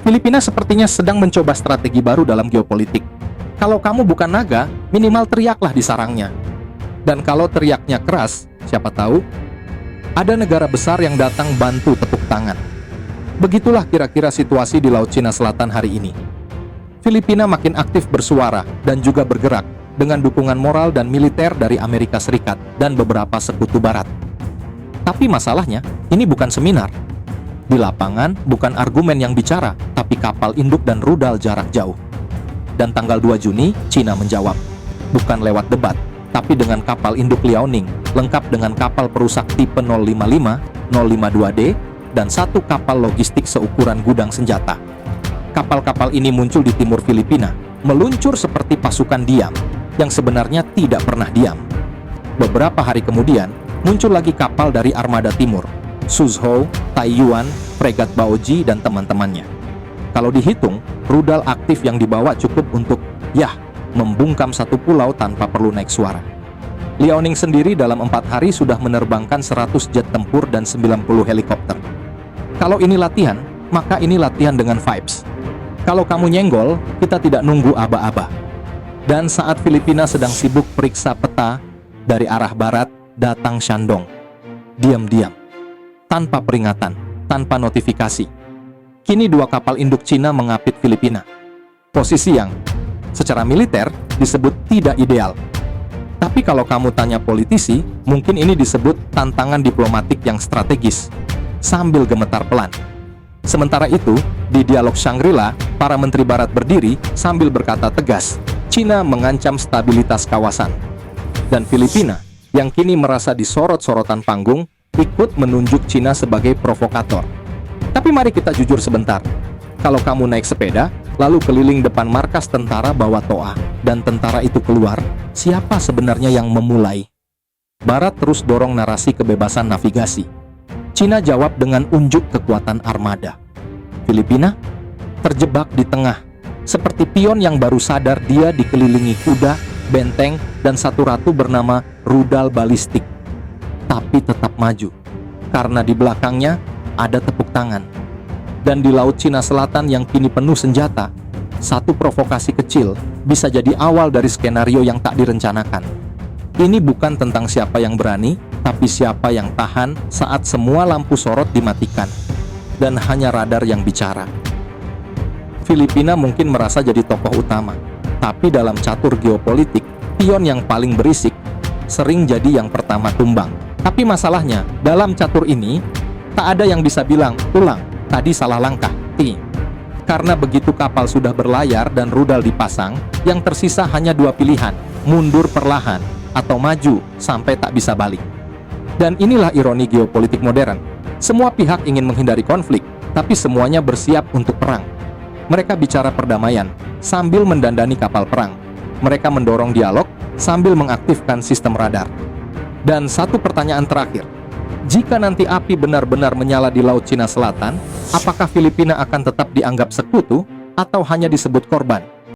Filipina sepertinya sedang mencoba strategi baru dalam geopolitik. Kalau kamu bukan naga, minimal teriaklah di sarangnya. Dan kalau teriaknya keras, siapa tahu ada negara besar yang datang bantu tepuk tangan. Begitulah kira-kira situasi di Laut Cina Selatan hari ini. Filipina makin aktif bersuara dan juga bergerak dengan dukungan moral dan militer dari Amerika Serikat dan beberapa sekutu barat. Tapi masalahnya, ini bukan seminar. Di lapangan, bukan argumen yang bicara, tapi kapal induk dan rudal jarak jauh. Dan tanggal 2 Juni, Cina menjawab. Bukan lewat debat, tapi dengan kapal induk Liaoning, lengkap dengan kapal perusak tipe 055, 052D, dan satu kapal logistik seukuran gudang senjata. Kapal-kapal ini muncul di timur Filipina, meluncur seperti pasukan diam, yang sebenarnya tidak pernah diam. Beberapa hari kemudian, muncul lagi kapal dari Armada Timur, Suzhou, Taiyuan, Fregat Baoji, dan teman-temannya. Kalau dihitung, rudal aktif yang dibawa cukup untuk, membungkam satu pulau tanpa perlu naik suara. Liaoning sendiri dalam 4 hari sudah menerbangkan 100 jet tempur dan 90 helikopter. Kalau ini latihan, maka ini latihan dengan vibes. Kalau kamu nyenggol, kita tidak nunggu aba-aba. Dan saat Filipina sedang sibuk periksa peta, dari arah barat datang Shandong. Diam-diam. Tanpa peringatan, tanpa notifikasi. Kini 2 kapal induk Cina mengapit Filipina. Posisi yang, secara militer, disebut tidak ideal. Tapi kalau kamu tanya politisi, mungkin ini disebut tantangan diplomatik yang strategis, sambil gemetar pelan. Sementara itu, di dialog Shangri-La, para menteri barat berdiri sambil berkata tegas, Cina mengancam stabilitas kawasan. Dan Filipina, yang kini merasa disorot-sorotan panggung, ikut menunjuk Cina sebagai provokator. Tapi mari kita jujur sebentar. Kalau kamu naik sepeda, lalu keliling depan markas tentara bawa toa, dan tentara itu keluar, siapa sebenarnya yang memulai? Barat terus dorong narasi kebebasan navigasi. Cina jawab dengan unjuk kekuatan armada. Filipina terjebak di tengah, seperti pion yang baru sadar dia dikelilingi kuda, benteng, dan satu ratu bernama rudal balistik. Tapi tetap maju, karena di belakangnya ada tepuk tangan. Dan di Laut Cina Selatan yang kini penuh senjata, satu provokasi kecil bisa jadi awal dari skenario yang tak direncanakan. Ini bukan tentang siapa yang berani, tapi siapa yang tahan saat semua lampu sorot dimatikan, dan hanya radar yang bicara. Filipina mungkin merasa jadi tokoh utama, tapi dalam catur geopolitik, pion yang paling berisik sering jadi yang pertama tumbang. Tapi masalahnya, dalam catur ini, tak ada yang bisa bilang, ulang, tadi salah langkah, Karena begitu kapal sudah berlayar dan rudal dipasang, yang tersisa hanya 2 pilihan, mundur perlahan, atau maju sampai tak bisa balik. Dan inilah ironi geopolitik modern. Semua pihak ingin menghindari konflik, tapi semuanya bersiap untuk perang. Mereka bicara perdamaian, sambil mendandani kapal perang. Mereka mendorong dialog, sambil mengaktifkan sistem radar. Dan satu pertanyaan terakhir, jika nanti api benar-benar menyala di Laut Cina Selatan, apakah Filipina akan tetap dianggap sekutu atau hanya disebut korban?